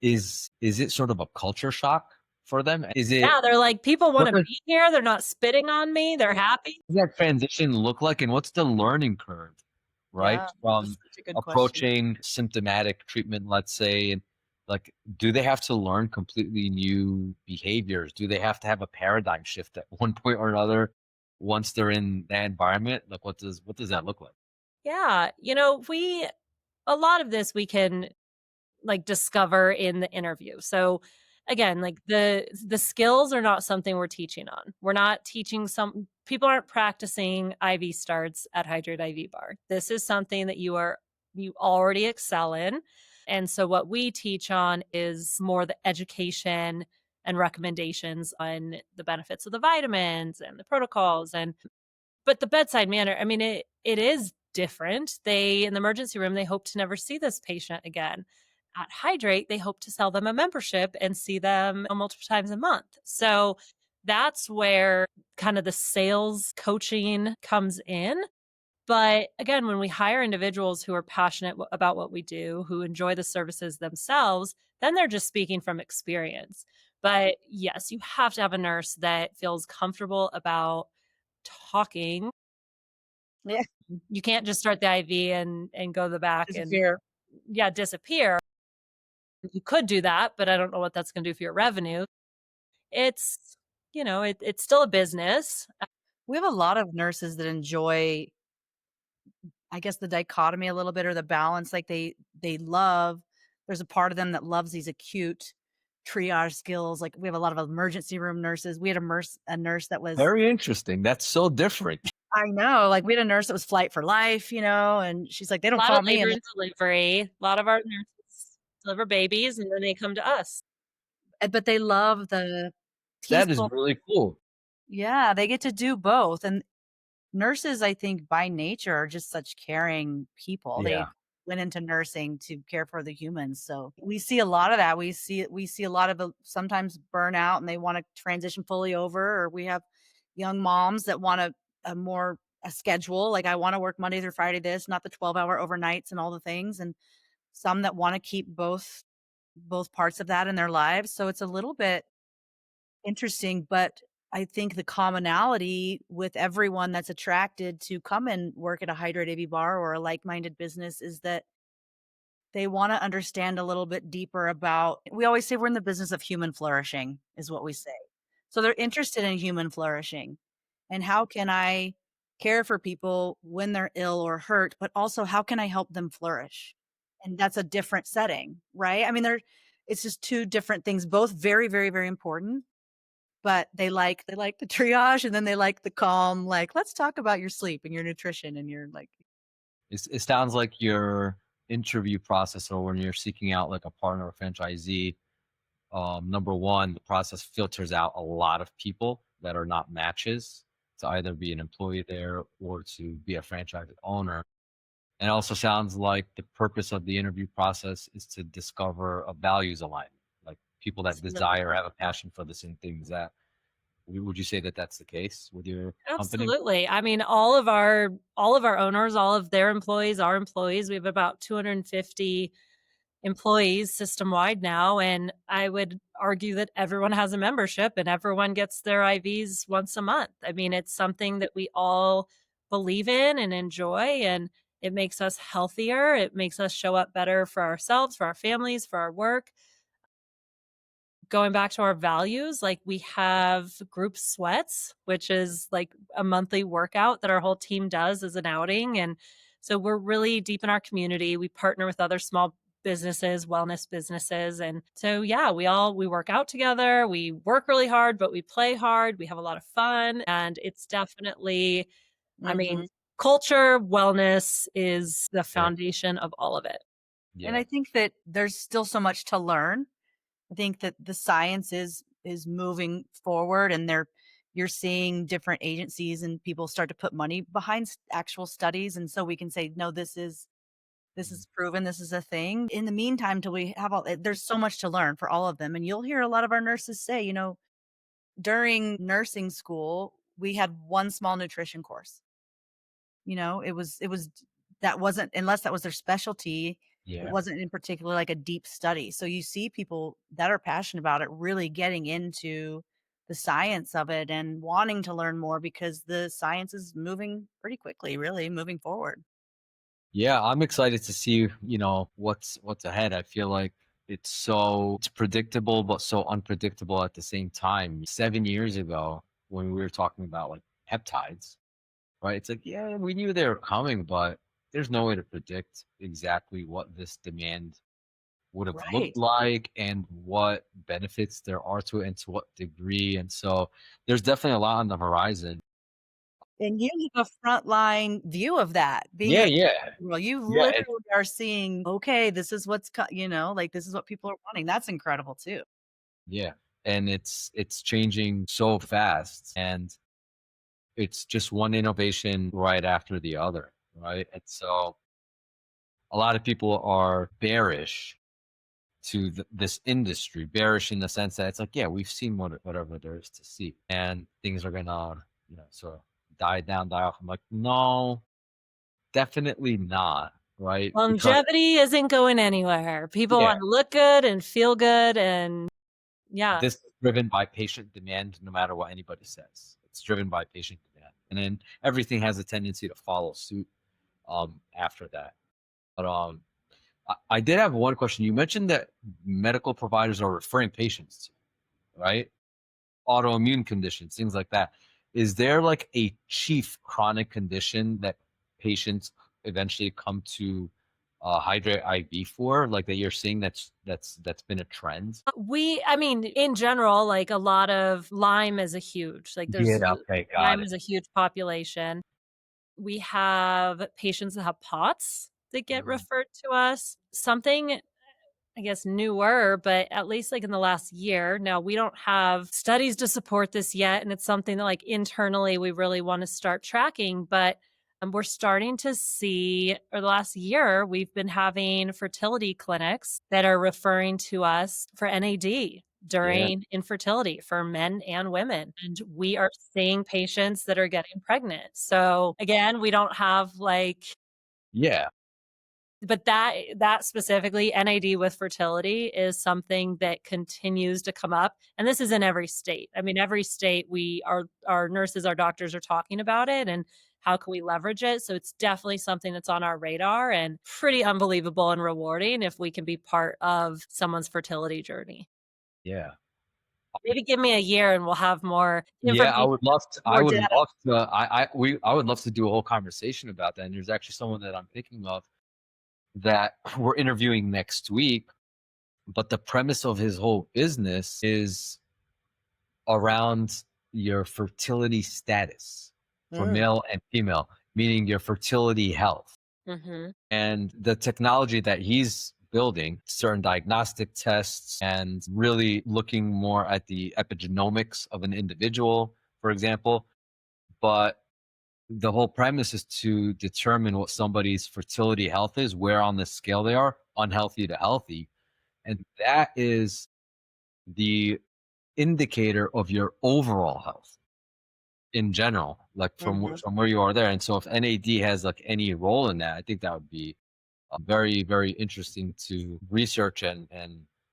is it sort of a culture shock for them? Is it, Yeah, they're like, "People what wanna does be here, they're not spitting on me, they're happy." that transition look like, and what's the learning curve, right? Yeah, that's From such a good question. approaching symptomatic treatment, let's say, and like, do they have to learn completely new behaviors? Do they have to have a paradigm shift at one point or another once they're in that environment? Like, what does that look like? Yeah, we a lot of this we can like discover in the interview. So again, like the skills are not something we're teaching on. We're not teaching some people aren't practicing IV starts at Hydrate IV Bar. This is something that you already excel in. And so what we teach on is more the education and recommendations on the benefits of the vitamins and the protocols and but the bedside manner, I mean, it is different. They in the emergency room, they hope to never see this patient again. At Hydrate, they hope to sell them a membership and see them multiple times a month. So that's where kind of the sales coaching comes in. But again, when we hire individuals who are passionate about what we do, who enjoy the services themselves, then they're just speaking from experience. But yes, you have to have a nurse that feels comfortable about talking. Yeah, You can't just start the IV and go to the back and disappear. yeah, disappear. You could do that, but I don't know what that's gonna do for your revenue. It's, it's still a business. We have a lot of nurses that enjoy, I guess, the dichotomy a little bit or the balance. Like they love. There's a part of them that loves these acute triage skills. Like we have a lot of emergency room nurses. We had a nurse that was. Very interesting. That's so different. I know, like we had a nurse that was flight for life, and she's like, they A don't lot of call me, labor and and delivery. A lot of our nurses deliver babies and then they come to us. but they love the That is peaceful. really cool. Yeah, they get to do both, and nurses, I think, by nature are just such caring people. Yeah. They went into nursing to care for the humans, so we see a lot of that. We see a lot of sometimes burnout, and they wanna transition fully over, or we have young moms that want a schedule, like, "I wanna work Monday through Friday this, not the 12-hour overnights and all the things," and some that wanna keep both parts of that in their lives, so it's a little bit interesting, but I think the commonality with everyone that's attracted to come and work at a Hydrate AV bar or a like-minded business is that they wanna understand a little bit deeper about, we always say we're in the business of human flourishing, is what we say. So they're interested in human flourishing, and how can I care for people when they're ill or hurt, but also how can I help them flourish? And that's a different setting, right? I mean, it's just 2 different things, both very, very, very important, but they like the triage, and then they like the calm, like, "Let's talk about your sleep and your nutrition," and you're like. It sounds like your interview process, or when you're seeking out like a partner or franchisee, number one, the process filters out a lot of people that are not matches to either be an employee there or to be a franchise owner. And it also sounds like the purpose of the interview process is to discover a values alignment. Like, people that desire, have a passion for the same things. That would you say that that's the case with your company? Absolutely. I mean, all of our owners, all of their employees, our employees, we have about 250 employees system wide now. And I would argue that everyone has a membership and everyone gets their IVs once a month. I mean, it's something that we all believe in and enjoy, and it makes us healthier. It makes us show up better for ourselves, for our families, for our work. Going back to our values, like we have group sweats, which is like a monthly workout that our whole team does as an outing. And so we're really deep in our community. We partner with other small businesses, wellness businesses. And so, yeah, we work out together. We work really hard, but we play hard. We have a lot of fun. And it's definitely, I mean, Mhm. culture, wellness is the Yeah. foundation of all of it. And Yeah. I think that there's still so much to learn. I think that the science is moving forward, and you're seeing different agencies and people start to put money behind actual studies, and so we can say, no, this is proven, this is a thing. In the meantime, till we have there's so much to learn for all of them. And you'll hear a lot of our nurses say, during nursing school, we had one small nutrition course. It was that wasn't, unless that was their specialty, it Yeah. wasn't in particular like a deep study. So you see people that are passionate about it really getting into the science of it and wanting to learn more because the science is moving pretty quickly, really moving forward. Yeah, I'm excited to see, what's ahead. I feel like it's predictable but so unpredictable at the same time. 7 years ago, when we were talking about like peptides, right? It's like, yeah, we knew they were coming, but there's no way to predict exactly what this demand would have Right. looked like and what benefits there are to it and to what degree. And so there's definitely a lot on the horizon. And you have a frontline view of that being in Yeah, the yeah. well, you Yeah, literally are seeing, okay, this is like this is what people are wanting. That's incredible too. yeah. And it's changing so fast, and it's just one innovation right after the other, right? And so a lot of people are bearish to this industry, bearish in the sense that it's like, yeah, we've seen whatever there is to see, and things are gonna, sort of die down, die off. I'm like, no, definitely not, right? Because Longevity isn't going anywhere. People yeah, wanna look good and feel good, and yeah. this is driven by patient demand, no matter what anybody says. It's driven by patient demand, and then everything has a tendency to follow suit after that. But I did have one question. You mentioned that medical providers are referring patients to, right? Autoimmune conditions, things like that. Is there like a chief chronic condition that patients eventually come to Hydrate IV for, like that you're seeing that's been a trend? I mean, in general, like a lot of Lyme is a huge, like Yeah. there's Okay. Got Lyme it. is a huge population. We have patients that have POTS that get Mhm. referred to us. Something, I guess, newer, but at least like in the last year. Now, we don't have studies to support this yet. And it's something that, like, internally, we really want to start tracking. But we're starting to see, or the last year, we've been having fertility clinics that are referring to us for NAD Yeah. during infertility for men and women. And we are seeing patients that are getting pregnant. So, again, we don't have like, Yeah. but that specifically, NAD with fertility is something that continues to come up, and this is in every state. I mean, every state, our nurses, our doctors are talking about it and how can we leverage it, so it's definitely something that's on our radar and pretty unbelievable and rewarding if we can be part of someone's fertility journey. Yeah. Maybe give me a year and we'll have more Yeah, I information, would love to. I More would data. love to. I would love to do a whole conversation about that. And there's actually someone that I'm thinking of that we're interviewing next week. But the premise of his whole business is around your fertility status for Mm. male and female, meaning your fertility health. Mhm. And the technology that he's building, certain diagnostic tests, and really looking more at the epigenomics of an individual, for example. But the whole premise is to determine what somebody's fertility health is, where on the scale they are, unhealthy to healthy. And that is the indicator of your overall health in general, like Mhm. from where you are there. And so if NAD has like any role in that, I think that would be very, very interesting to research and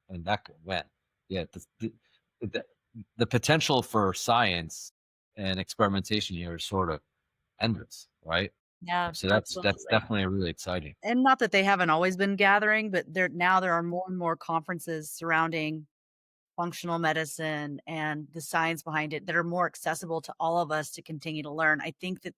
that could win. Yeah, the, the potential for science and experimentation here is sort of endless, right? Yeah, So that's absolutely. definitely really exciting. And not that they haven't always been gathering, but there are more and more conferences surrounding functional medicine and the science behind it that are more accessible to all of us to continue to learn. I think that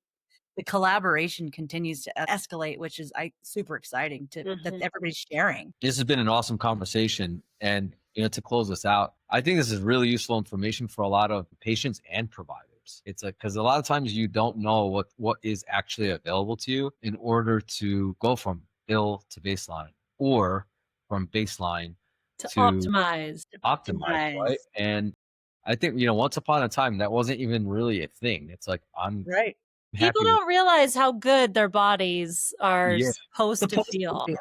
the collaboration continues to escalate, which is super exciting to that Mhm. everybody's sharing. This has been an awesome conversation. And to close this out, I think this is really useful information for a lot of patients and providers. It's like because a lot of times you don't know what is actually available to you in order to go from ill to baseline or from baseline To to optimize. optimize, right? Optimize. And I think, once upon a time that wasn't even really a thing. It's like I'm Right. People happy with don't realize how good their bodies are yeah. supposed to Supposed to feel. feel.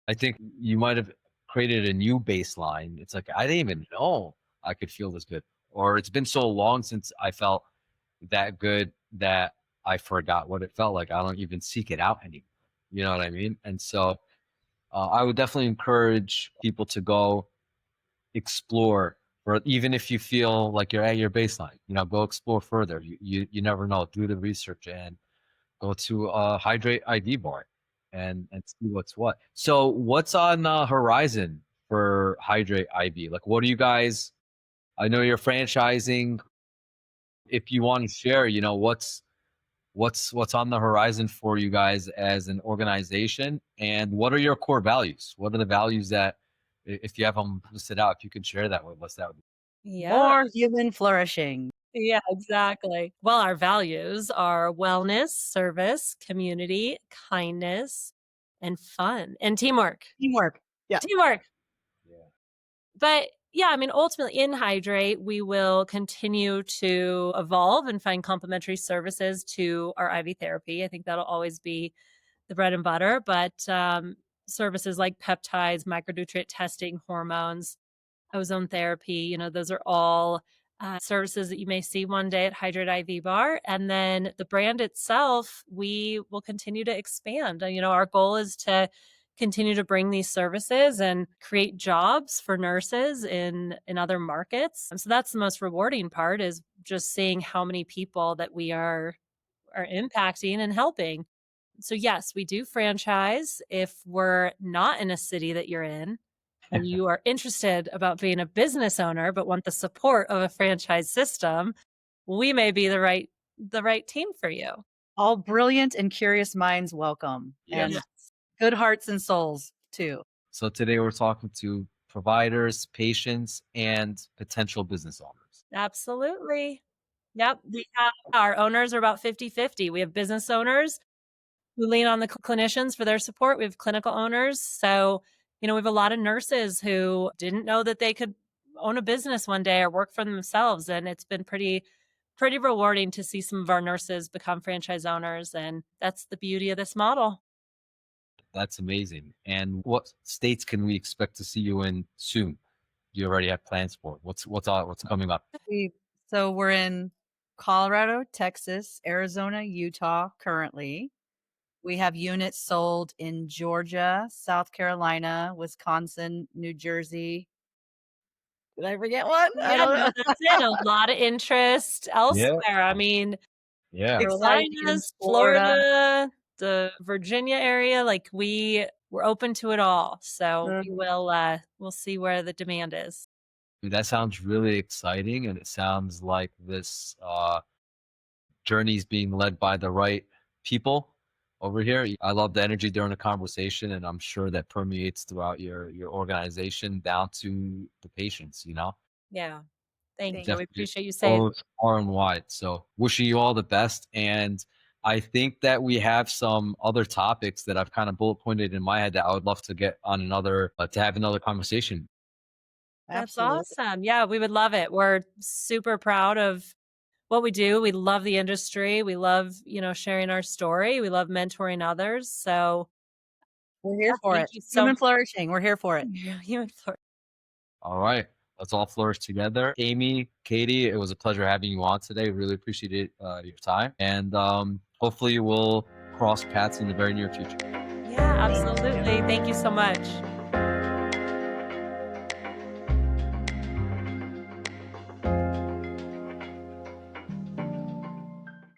I think you might have created a new baseline. It's like I didn't even know I could feel this good, or it's been so long since I felt that good that I forgot what it felt like. I don't even seek it out anymore. You know what I mean? And so I would definitely encourage people to go explore, or even if you feel like you're at your baseline, go explore further. You never know. Do the research and go to Hydrate IV Bar and see what's what. So what's on the horizon for Hydrate IV? Like, what do you guys? I know you're franchising. If you want to share, what's on the horizon for you guys as an organization, and what are your core values? What are the values that, if you have them listed out, if you could share that with us, that would be Yeah. More human flourishing. Yeah, exactly. Well, our values are wellness, service, community, kindness, and fun and teamwork. Teamwork. Yeah. Teamwork. yeah. But yeah, I mean, ultimately in Hydrate, we will continue to evolve and find complementary services to our IV therapy. I think that'll always be the bread and butter, but services like peptides, micronutrient testing, hormones, ozone therapy, those are all services that you may see one day at Hydrate IV Bar. And then the brand itself, we will continue to expand. Our goal is to continue to bring these services and create jobs for nurses in other markets. And so that's the most rewarding part, is just seeing how many people that we are impacting and helping. So yes, we do franchise if we're not in a city that you're in and you are interested about being a business owner but want the support of a franchise system, we may be the right team for you. All brilliant and curious minds welcome, Yes. and good hearts and souls too. So today we're talking to providers, patients, and potential business owners. Absolutely. Yep. We have our owners are about 50-50. We have business owners who lean on the clinicians for their support. We have clinical owners. So, we have a lot of nurses who didn't know that they could own a business one day or work for themselves. And it's been pretty rewarding to see some of our nurses become franchise owners. And that's the beauty of this model. That's amazing. And what states can we expect to see you in soon? Do you already have plans for it? What's coming up? We so we're in Colorado, Texas, Arizona, Utah currently. We have units sold in Georgia, South Carolina, Wisconsin, New Jersey. Did I forget one? I Yeah, don't no, know. that's it. A lot of interest Yeah, elsewhere. I mean, yeah. Excited to get in Carolinas, Florida. Florida, the Virginia area, like we're open to it all. So Mhm. we'll see where the demand is. That sounds really exciting, and it sounds like this journey is being led by the right people over here. I love the energy during the conversation, and I'm sure that permeates throughout your organization down to the patients. Yeah. Thank Thank you. We Definitely appreciate you saying goes far and wide. So wishing you all the best. And I think that we have some other topics that I've kind of bullet pointed in my head that I would love to get on to have another conversation. that's Absolutely. awesome. Yeah, we would love it. We're super proud of what we do. We love the industry. We love, sharing our story. We love mentoring others. So We're here for thank it. you so Human much. flourishing. We're here for it. Yeah, you All right. Let's all flourish together. Amy, Katie, it was a pleasure having you on today. Really appreciate your time. And hopefully we'll cross paths in the very near future. Yeah, absolutely. Thank you so much.